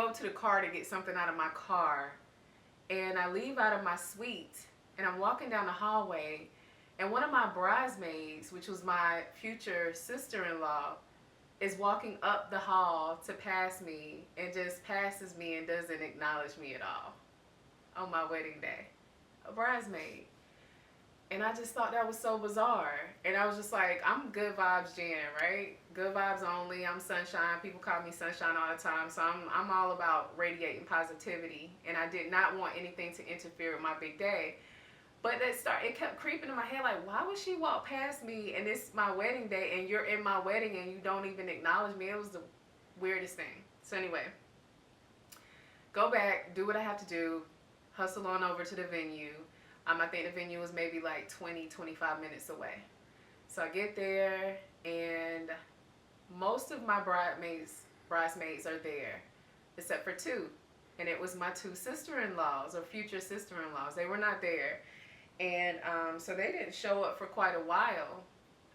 go up to the car to get something out of my car, and I leave out of my suite, and I'm walking down the hallway, and one of my bridesmaids, which was my future sister-in-law, is walking up the hall to pass me, and just passes me and doesn't acknowledge me at all on my wedding day. A bridesmaid. And I just thought that was so bizarre. And I was just like, I'm good vibes Jan, right? Good vibes only. I'm sunshine. People call me sunshine all the time. So I'm all about radiating positivity. And I did not want anything to interfere with my big day. But it kept creeping in my head, like, why would she walk past me and it's my wedding day and you're in my wedding and you don't even acknowledge me? It was the weirdest thing. So anyway, go back, do what I have to do, hustle on over to the venue. I think the venue was maybe like 20-25 minutes away. So I get there, and most of my bridesmaids are there, except for two. And it was my two sister-in-laws, or future sister-in-laws. They were not there. And so they didn't show up for quite a while.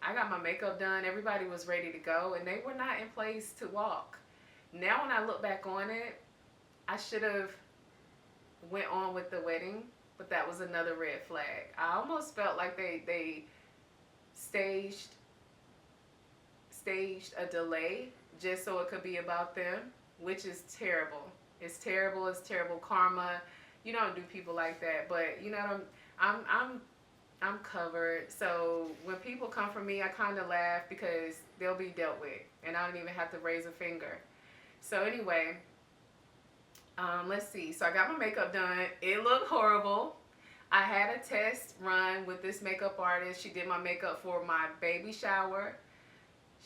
I got my makeup done. Everybody was ready to go, and they were not in place to walk. Now when I look back on it, I should have went on with the wedding. But that was another red flag. I almost felt like they staged a delay just so it could be about them, which is terrible. It's terrible. It's terrible karma. You don't do people like that. But you know, I'm covered. So when people come for me, I kind of laugh because they'll be dealt with, and I don't even have to raise a finger. So anyway. Let's see. So I got my makeup done. It looked horrible. I had a test run with this makeup artist. She did my makeup for my baby shower.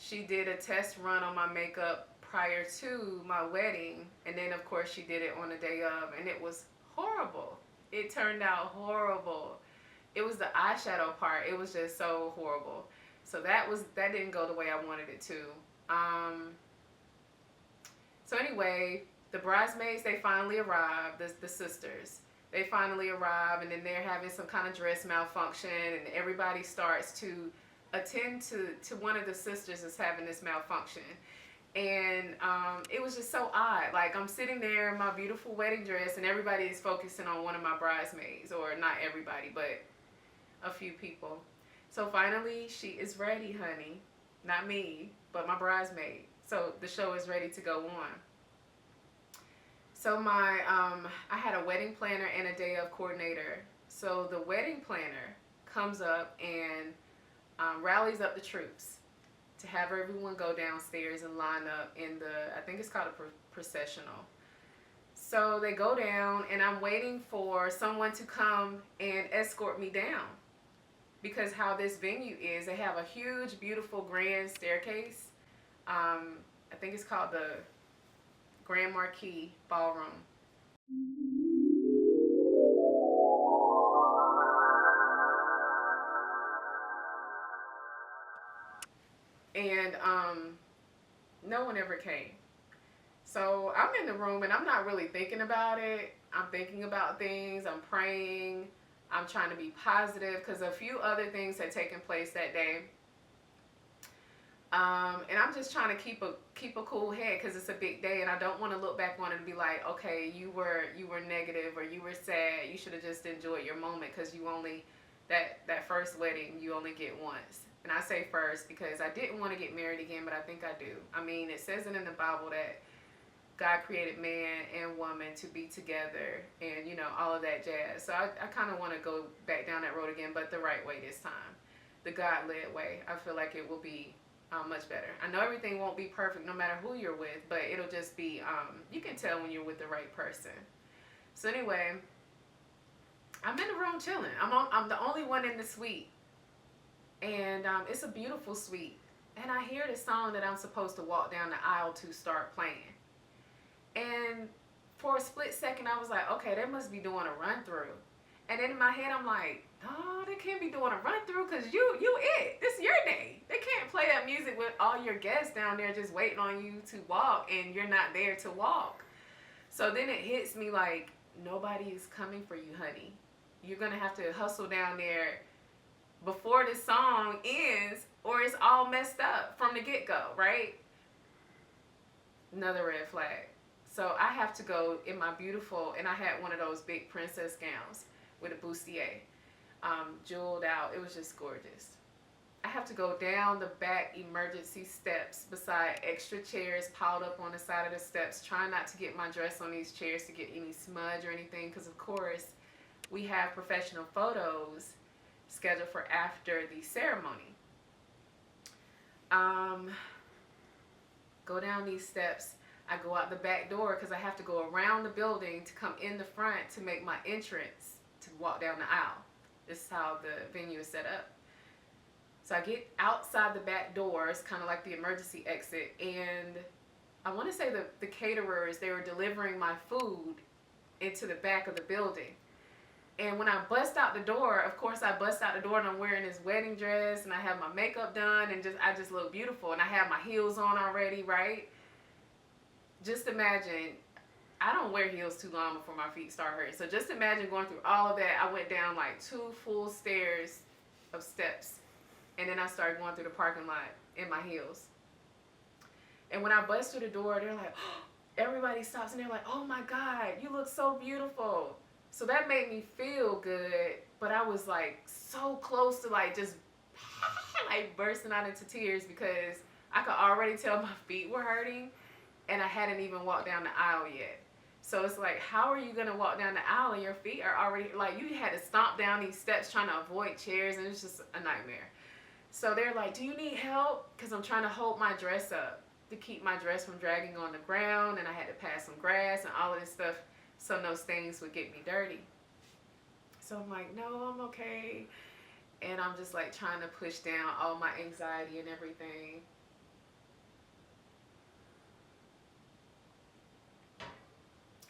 She did a test run on my makeup prior to my wedding. And then, of course, she did it on the day of. And it was horrible. It turned out horrible. It was the eyeshadow part. It was just so horrible. So that didn't go the way I wanted it to. So anyway, the bridesmaids, they finally arrived, the sisters. They finally arrive, and then they're having some kind of dress malfunction, and everybody starts to attend to one of the sisters is having this malfunction. And it was just so odd. Like, I'm sitting there in my beautiful wedding dress, and everybody is focusing on one of my bridesmaids, or not everybody, but a few people. So finally, she is ready, honey. Not me, but my bridesmaid. So the show is ready to go on. So I had a wedding planner and a day of coordinator. So the wedding planner comes up and rallies up the troops to have everyone go downstairs and line up in I think it's called a processional. So they go down, and I'm waiting for someone to come and escort me down. Because how this venue is, they have a huge, beautiful, grand staircase. I think it's called the Grand Marquis Ballroom. And no one ever came. So I'm in the room, and I'm not really thinking about it. I'm thinking about things. I'm praying. I'm trying to be positive because a few other things had taken place that day. And I'm just trying to keep a cool head because it's a big day, and I don't want to look back on it and be like, okay, you were negative, or you were sad. You should have just enjoyed your moment, because you only that first wedding you only get once. And I say first because I didn't want to get married again, but I think I do. I mean, it says it in the Bible that God created man and woman to be together, and you know, all of that jazz. So I kind of want to go back down that road again, but the right way this time, the God-led way. I feel like it will be much better. I know everything won't be perfect no matter who you're with, but it'll just be, you can tell when you're with the right person. So anyway, I'm in the room chilling. I'm the only one in the suite, and it's a beautiful suite. And I hear the song that I'm supposed to walk down the aisle to start playing. And for a split second, I was like, okay, they must be doing a run through. And then in my head, I'm like, oh, they can't be doing a run through because you it. This is your day. They can't play that music with all your guests down there just waiting on you to walk, and you're not there to walk. So then it hits me like, nobody is coming for you, honey. You're going to have to hustle down there before the song ends, or it's all messed up from the get-go, right? Another red flag. So I have to go in my beautiful, and I had one of those big princess gowns with a bustier, jeweled out. It was just gorgeous. I have to go down the back emergency steps beside extra chairs piled up on the side of the steps, trying not to get my dress on these chairs to get any smudge or anything, because of course we have professional photos scheduled for after the ceremony. Go down these steps. I go out the back door because I have to go around the building to come in the front to make my entrance to walk down the aisle. This is how the venue is set up. So I get outside the back door. It's kind of like the emergency exit. And I want to say the caterers, they were delivering my food into the back of the building. And when I bust out the door, of course I bust out the door and I'm wearing this wedding dress and I have my makeup done and I just look beautiful. And I have my heels on already, right? Just imagine, I don't wear heels too long before my feet start hurting. So just imagine going through all of that. I went down like 2 full stairs of steps. And then I started going through the parking lot in my heels. And when I bust through the door, they're like, oh, everybody stops and they're like, oh my God, you look so beautiful. So that made me feel good, but I was like so close to like just like bursting out into tears because I could already tell my feet were hurting and I hadn't even walked down the aisle yet. So it's like, how are you gonna walk down the aisle and your feet are already, like you had to stomp down these steps trying to avoid chairs and it's just a nightmare. So they're like, do you need help? Because I'm trying to hold my dress up to keep my dress from dragging on the ground, and I had to pass some grass and all of this stuff so no stains would get me dirty. So I'm like, no, I'm okay. And I'm just like trying to push down all my anxiety and everything.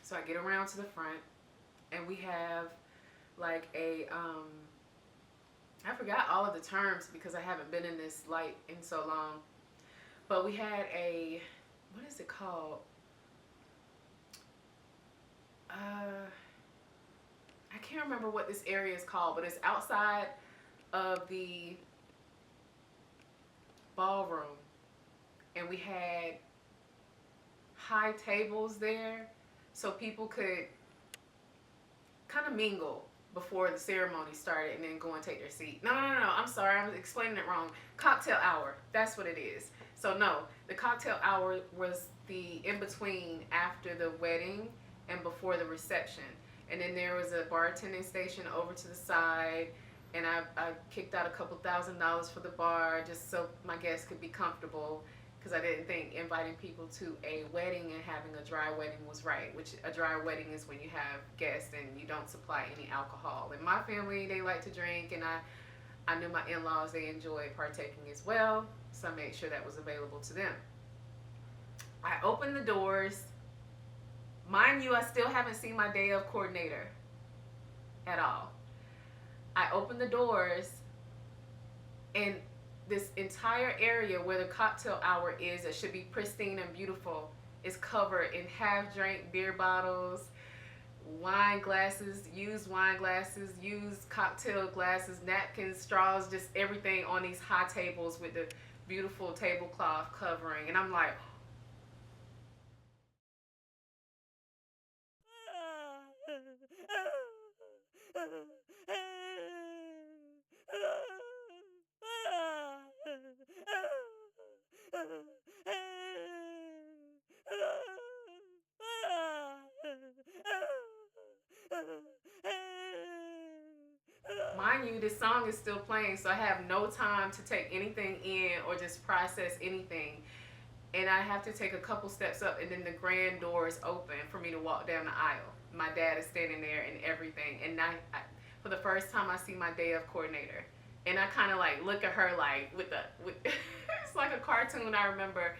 So I get around to the front and we have like a, I forgot all of the terms because I haven't been in this light in so long. But we had a, what is it called? I can't remember what this area is called, but it's outside of the ballroom. And we had high tables there so people could kind of mingle before the ceremony started and then go and take their seat. No, I'm sorry, I'm explaining it wrong. Cocktail hour, that's what it is. So no, the cocktail hour was the in-between after the wedding and before the reception. And then there was a bartending station over to the side, and I kicked out a couple $1,000s for the bar just so my guests could be comfortable, because I didn't think inviting people to a wedding and having a dry wedding was right, which a dry wedding is when you have guests and you don't supply any alcohol. In my family, they like to drink, and I knew my in-laws, they enjoyed partaking as well, so I made sure that was available to them. I opened the doors. Mind you, I still haven't seen my day of coordinator at all. I opened the doors, and this entire area where the cocktail hour is, that should be pristine and beautiful, is covered in half-drank beer bottles, wine glasses, used cocktail glasses, napkins, straws, just everything on these high tables with the beautiful tablecloth covering. And I'm like, mind you, this song is still playing, so I have no time to take anything in or just process anything. And I have to take a couple steps up, and then the grand doors open for me to walk down the aisle. My dad is standing there and everything. And for the first time, I see my day of coordinator. And I kind of like look at her like it's like a cartoon, I remember,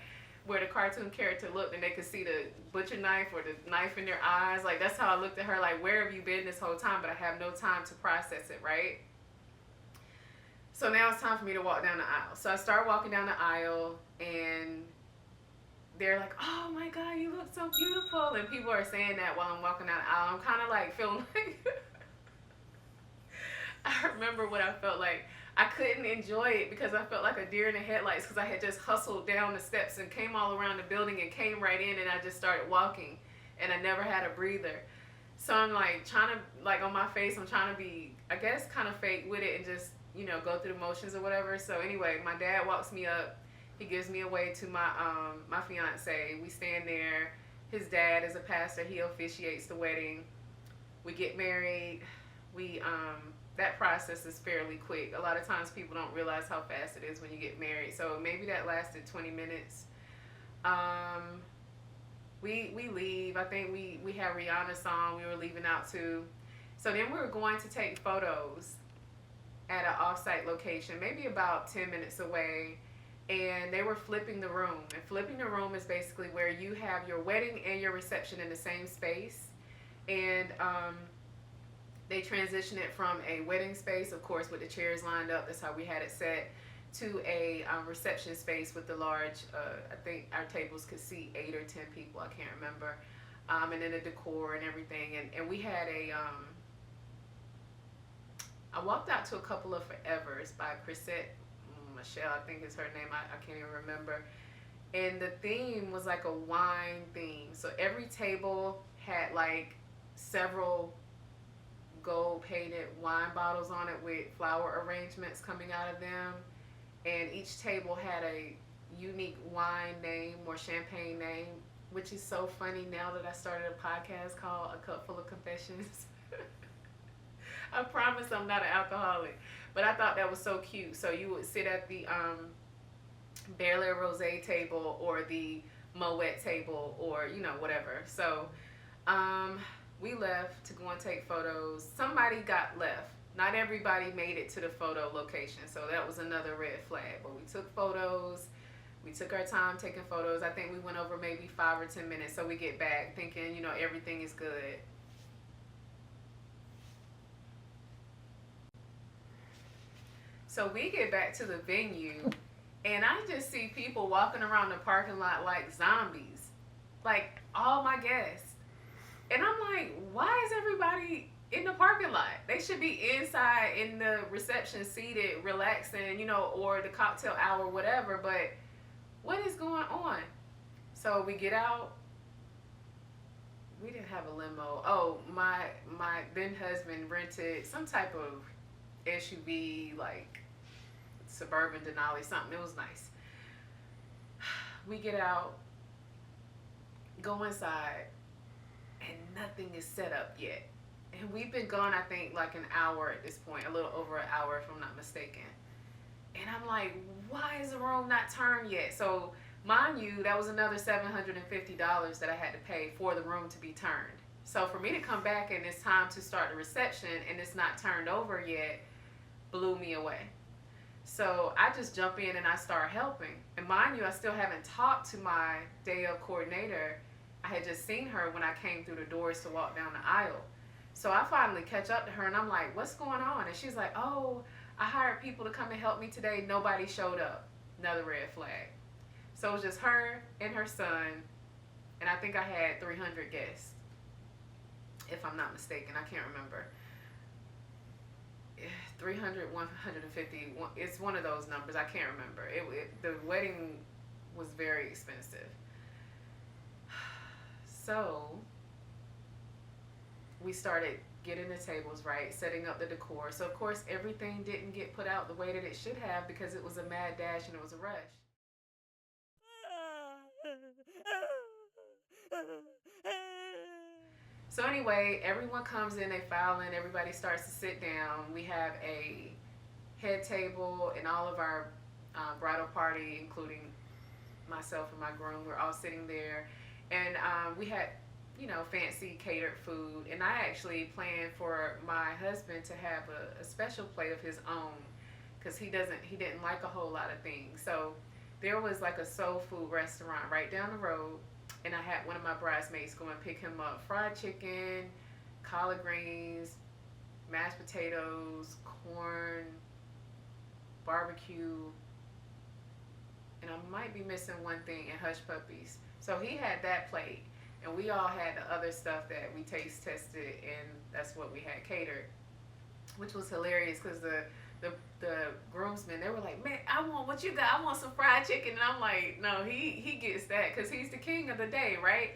where the cartoon character looked and they could see the butcher knife or the knife in their eyes. Like, that's how I looked at her, like, where have you been this whole time? But I have no time to process it, right? So now it's time for me to walk down the aisle. So I start walking down the aisle, and they're like, oh my God, you look so beautiful. And people are saying that while I'm walking down the aisle. I'm kind of like feeling like, I remember what I felt like. I couldn't enjoy it because I felt like a deer in the headlights, because I had just hustled down the steps and came all around the building and came right in, and I just started walking. and I never had a breather. So I'm like trying to, like on my face, I'm trying to be, I guess, kind of fake with it and just, go through the motions or whatever. So anyway, my dad walks me up. He gives me away to my fiance. We stand there. His dad is a pastor. He officiates the wedding. We get married. We that process is fairly quick. A lot of times people don't realize how fast it is when you get married. So maybe that lasted 20 minutes. We leave. I think we had Rihanna's song we were leaving out to. So then we were going to take photos at an off-site location, maybe about 10 minutes away. And they were flipping the room. And flipping the room is basically where you have your wedding and your reception in the same space. And they transition it from a wedding space, of course, with the chairs lined up. That's how we had it set, to a reception space with the large, I think our tables could seat 8 or 10 people, I can't remember. And then the decor and everything. And we had I walked out to a couple of Forevers by Chrisette Michelle, I think is her name. I can't even remember. And the theme was like a wine theme. So every table had like several gold painted wine bottles on it with flower arrangements coming out of them. And each table had a unique wine name or champagne name, which is so funny now that I started a podcast called A Cup Full of Confessions. I promise I'm not an alcoholic, but I thought that was so cute. So you would sit at the Berlin Rosé table or the Moet table or, whatever. So we left to go and take photos. Somebody got left. Not everybody made it to the photo location, so that was another red flag. But we took photos. We took our time taking photos. I think we went over maybe 5 or 10 minutes. So we get back thinking, everything is good. So we get back to the venue, and I just see people walking around the parking lot like zombies, like all my guests. And I'm like, why is everybody in the parking lot? They should be inside in the reception seated, relaxing, or the cocktail hour, whatever. But what is going on? So we get out. We didn't have a limo. Oh, my then husband rented some type of SUV, like suburban Denali, something. It was nice. We get out, go inside, and nothing is set up yet. And we've been gone, I think, like an hour at this point, a little over an hour if I'm not mistaken. And I'm like, why is the room not turned yet? So mind you, that was another $750 that I had to pay for the room to be turned. So for me to come back and it's time to start the reception and it's not turned over yet, blew me away. So I just jump in and I start helping. And mind you, I still haven't talked to my day of coordinator. I had just seen her when I came through the doors to walk down the aisle. So I finally catch up to her and I'm like, what's going on? And she's like, oh, I hired people to come and help me today. Nobody showed up. Another red flag. So it was just her and her son. And I think I had 300 guests, if I'm not mistaken. I can't remember. 300, 150, it's one of those numbers. I can't remember. The wedding was very expensive. So we started getting the tables right, setting up the decor. So of course everything didn't get put out the way that it should have because it was a mad dash and it was a rush. So anyway, everyone comes in, they file in, everybody starts to sit down. We have a head table and all of our bridal party, including myself and my groom, we're all sitting there. And we had, fancy catered food. And I actually planned for my husband to have a special plate of his own because he didn't like a whole lot of things. So there was like a soul food restaurant right down the road. And I had one of my bridesmaids go and pick him up fried chicken, collard greens, mashed potatoes, corn, barbecue, and I might be missing one thing, and hush puppies. So he had that plate, and we all had the other stuff that we taste tested, and that's what we had catered, which was hilarious because the groomsmen, they were like, man, I want what you got. I want some fried chicken. And I'm like, no, he gets that because he's the king of the day, right?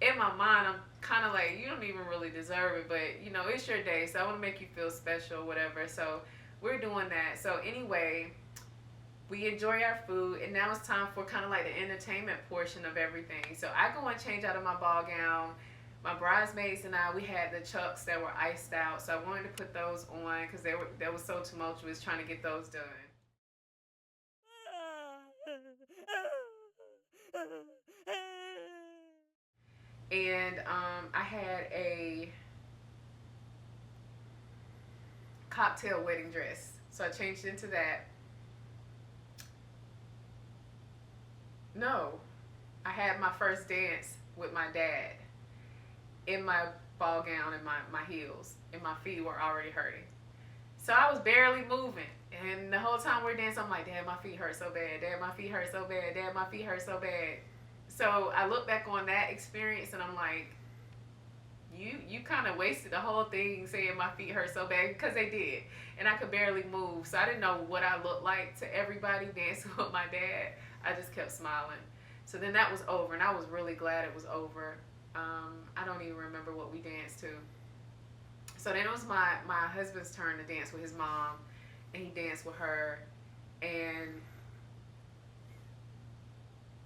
in my mind, I'm kind of like, you don't even really deserve it, but you know, it's your day, so I want to make you feel special, whatever. So we're doing that. So anyway, we enjoy our food, and now it's time for kind of like the entertainment portion of everything. So I go and change out of my ball gown. My bridesmaids and I, we had the chucks that were iced out, so I wanted to put those on because they were so tumultuous trying to get those done. And I had a cocktail wedding dress, so I changed into that. No, I had my first dance with my dad in my ball gown and my heels, and my feet were already hurting. So I was barely moving. And the whole time we're dancing, I'm like, Dad, my feet hurt so bad. Dad, my feet hurt so bad. Dad, my feet hurt so bad. So I look back on that experience and I'm like, you kind of wasted the whole thing saying my feet hurt so bad, because they did. And I could barely move. So I didn't know what I looked like to everybody dancing with my dad. I just kept smiling. So then that was over, and I was really glad it was over. I don't even remember what we danced to. So then it was my husband's turn to dance with his mom, and he danced with her. And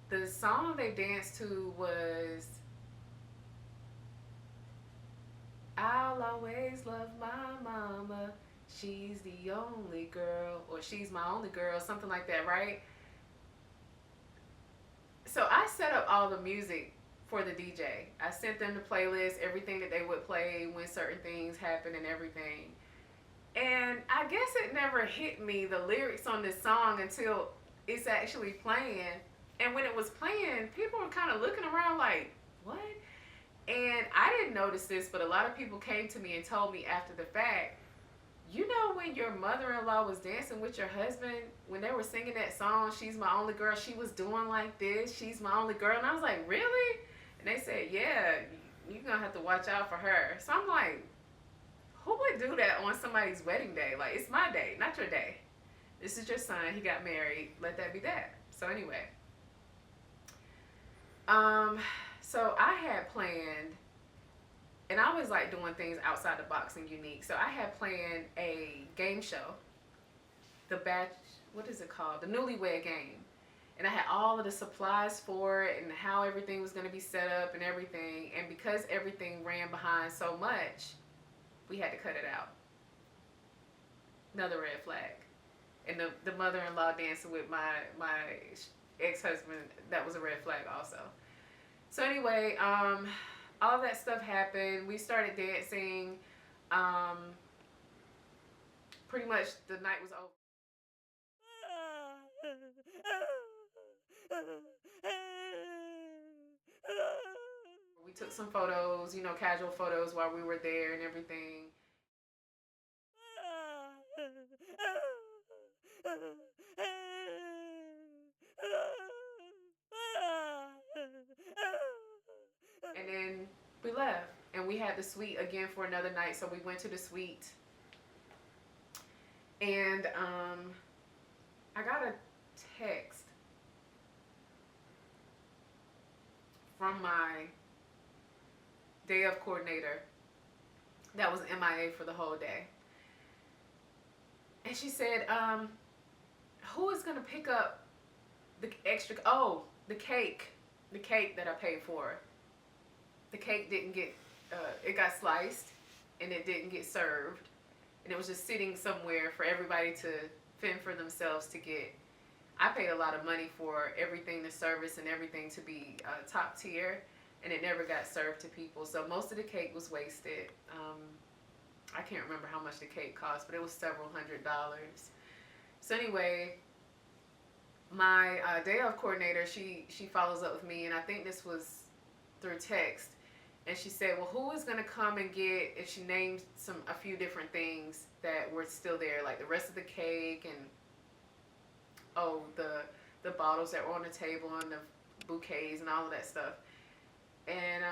the song they danced to was I'll always love my mama. She's the only girl, or she's my only girl, something like that, right? So I set up all the music for the DJ. I sent them the playlist, everything that they would play when certain things happen and everything. And I guess it never hit me, the lyrics on this song, until it's actually playing. And when it was playing, people were kind of looking around like, what? And I didn't notice this, but a lot of people came to me and told me after the fact, you know, when your mother-in-law was dancing with your husband, when they were singing that song, She's My Only Girl, she was doing like this, She's My Only Girl. And I was like, really? And they said, yeah, you're going to have to watch out for her. So I'm like, who would do that on somebody's wedding day? Like, it's my day, not your day. This is your son. He got married. Let that be that. So anyway. So I had planned, and I always like doing things outside the box and unique. So I had planned a game show, what is it called? The Newlywed Game. And I had all of the supplies for it and how everything was going to be set up and everything. And because everything ran behind so much, we had to cut it out. Another red flag. And the mother-in-law dancing with my ex-husband, that was a red flag also. So anyway, all of that stuff happened. We started dancing. Pretty much the night was over. We took some photos, you know, casual photos while we were there and everything. And then we left, and we had the suite again for another night. So we went to the suite, and I got a text from my day of coordinator that was MIA for the whole day. And she said, who is going to pick up the extra, the cake that I paid for. The cake didn't get, it got sliced and it didn't get served. And it was just sitting somewhere for everybody to fend for themselves to get. I paid a lot of money for everything, the service and everything, to be top tier, and it never got served to people. So most of the cake was wasted. I can't remember how much the cake cost, but it was several $100s. So anyway, my day of coordinator, she follows up with me, and I think this was through text. And she said, well, who is going to come and get, if she named a few different things that were still there, like the rest of the cake and, the bottles that were on the table and the bouquets and all of that stuff. And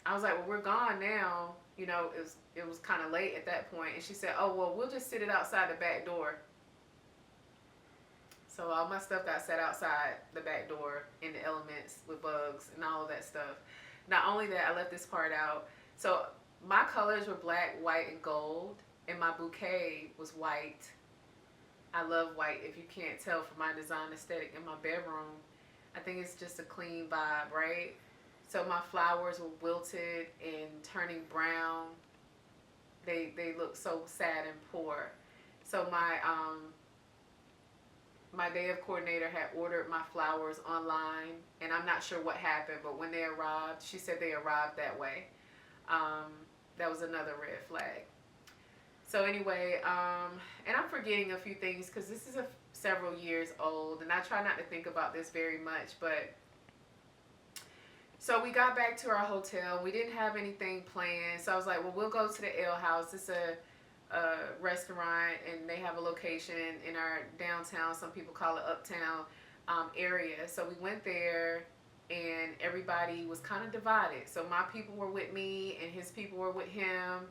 I was like, well, we're gone now. You know, it was kind of late at that point. And she said, oh, well, we'll just sit it outside the back door. So all my stuff got set outside the back door in the elements with bugs and all of that stuff. Not only that, I left this part out. So my colors were black, white, and gold, and my bouquet was white. I love white, if you can't tell from my design aesthetic in my bedroom. I think it's just a clean vibe, right? So my flowers were wilted and turning brown. They look so sad and poor. So my day of coordinator had ordered my flowers online, and I'm not sure what happened, but when they arrived, she said they arrived that way. Um, that was another red flag. So anyway, and I'm forgetting a few things because this is several years old, and I try not to think about this very much, but so we got back to our hotel. We didn't have anything planned, so I was like, well, we'll go to the Ale House. It's a restaurant, and they have a location in our downtown, some people call it uptown area. So we went there, and everybody was kind of divided. So my people were with me, and his people were with him,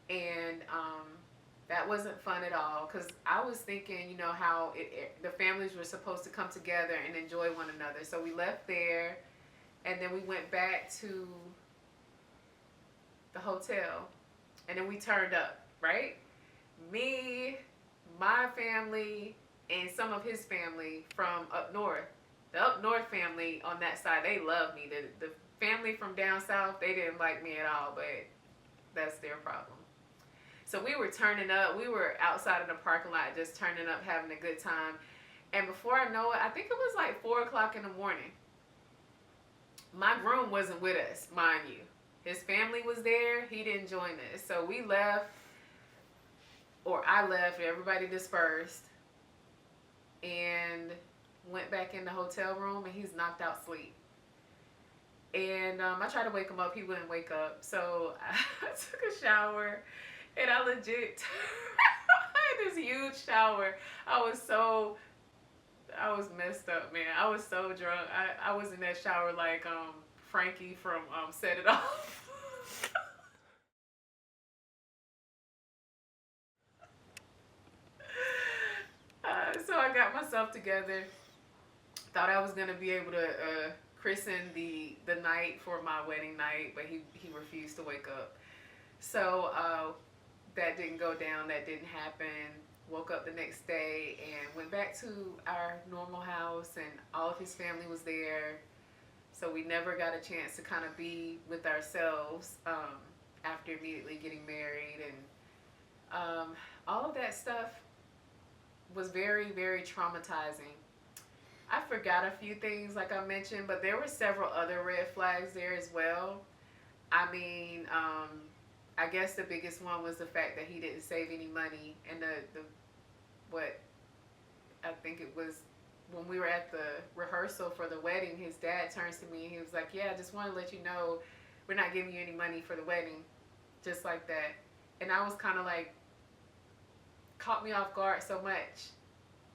and that wasn't fun at all, because I was thinking, you know, how the families were supposed to come together and enjoy one another. So we left there, and then we went back to the hotel, and then we turned up, right? Me, my family, and some of his family from up north. The up north family on that side, they love me. The family from down south, they didn't like me at all, but that's their problem. So we were turning up. We were outside in the parking lot just turning up, having a good time. And before I know it, I think it was like 4 o'clock in the morning. My groom wasn't with us, mind you. His family was there. He didn't join us. So we left, or I left, everybody dispersed, and went back in the hotel room, and he's knocked out sleep. And I tried to wake him up. He wouldn't wake up. So I took a shower, and I legit I had this huge shower. I was messed up, man. I was so drunk. I was in that shower like Frankie from Set It Off. So I got myself together. Thought I was gonna be able to christen the night for my wedding night, but he refused to wake up. So that didn't go down. That didn't happen. Woke up the next day and went back to our normal house, and all of his family was there. So we never got a chance to kind of be with ourselves after immediately getting married, and all of that stuff was very, very traumatizing. I forgot a few things, like I mentioned, but there were several other red flags there as well. I mean, I guess the biggest one was the fact that he didn't save any money, and what I think it was when we were at the rehearsal for the wedding, his dad turns to me and he was like, "Yeah, I just want to let you know we're not giving you any money for the wedding," just like that. And I was kind of like, caught me off guard so much.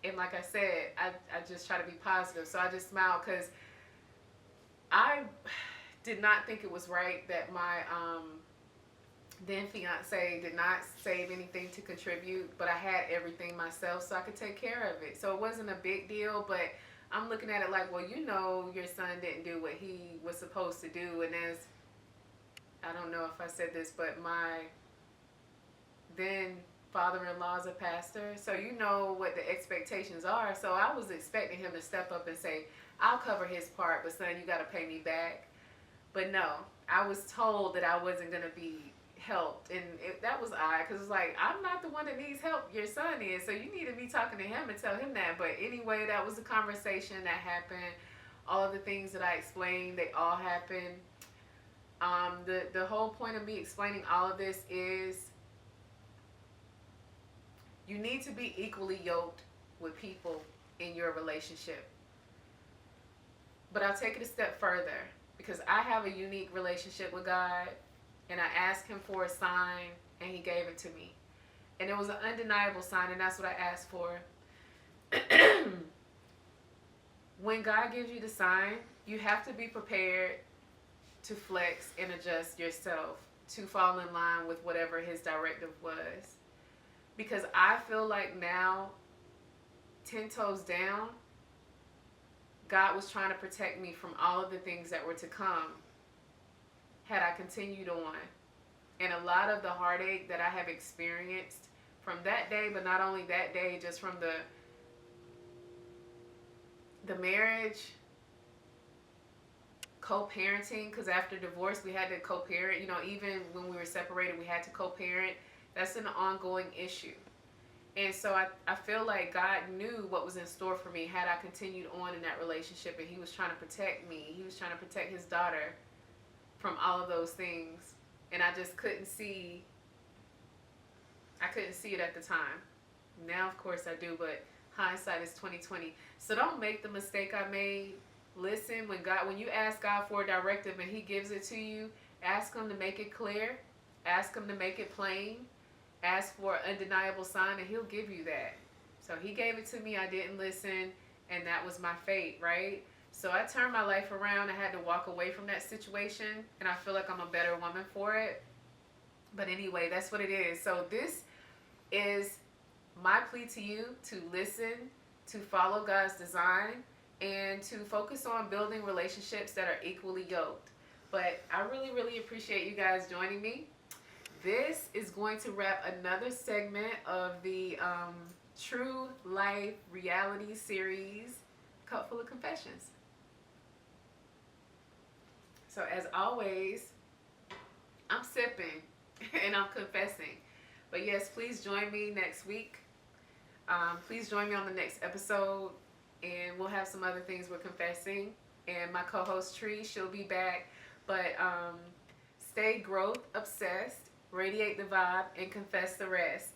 And like I said, I just try to be positive, so I just smiled because I did not think it was right that my then fiance did not save anything to contribute, but I had everything myself, so I could take care of it. So it wasn't a big deal, but I'm looking at it like, well, you know, your son didn't do what he was supposed to do. And as, I don't know if I said this, but my then father-in-law is a pastor, so you know what the expectations are. So I was expecting him to step up and say, I'll cover his part, but son, you got to pay me back. But no, I was told that I wasn't going to be helped, and that was odd, because it's like, I'm not the one that needs help, your son is, so you need to be talking to him and tell him that. But anyway, that was a conversation that happened. All of the things that I explained, they all happened. The whole point of me explaining all of this is you need to be equally yoked with people in your relationship. But I'll take it a step further, because I have a unique relationship with God, and I asked him for a sign, and he gave it to me. And it was an undeniable sign, and that's what I asked for. When God gives you the sign, you have to be prepared to flex and adjust yourself to fall in line with whatever his directive was. Because I feel like now, 10 toes down, God was trying to protect me from all of the things that were to come. had I continued on. And a lot of the heartache that I have experienced from that day, but not only that day, just from the marriage, co-parenting, because after divorce we had to co-parent. You know, even when we were separated, we had to co-parent. That's an ongoing issue. And so I feel like God knew what was in store for me had I continued on in that relationship, and he was trying to protect me. He was trying to protect his daughter from all of those things. And I just couldn't see, I couldn't see it at the time. Now, of course, I do, but hindsight is 2020. So don't make the mistake I made. Listen, when you ask God for a directive and he gives it to you, ask him to make it clear. Ask him to make it plain. Ask for an undeniable sign, and he'll give you that. So he gave it to me. I didn't listen, and that was my fate, right? So I turned my life around. I had to walk away from that situation, and I feel like I'm a better woman for it. But anyway, that's what it is. So this is my plea to you to listen, to follow God's design, and to focus on building relationships that are equally yoked. But I really, really appreciate you guys joining me. This is going to wrap another segment of the True Life Reality Series, Cup Full of Confessions. So as always, I'm sipping and I'm confessing. But yes, please join me next week. Please join me on the next episode, and we'll have some other things we're confessing. And my co-host Tree, she'll be back. But stay growth obsessed, radiate the vibe, and confess the rest.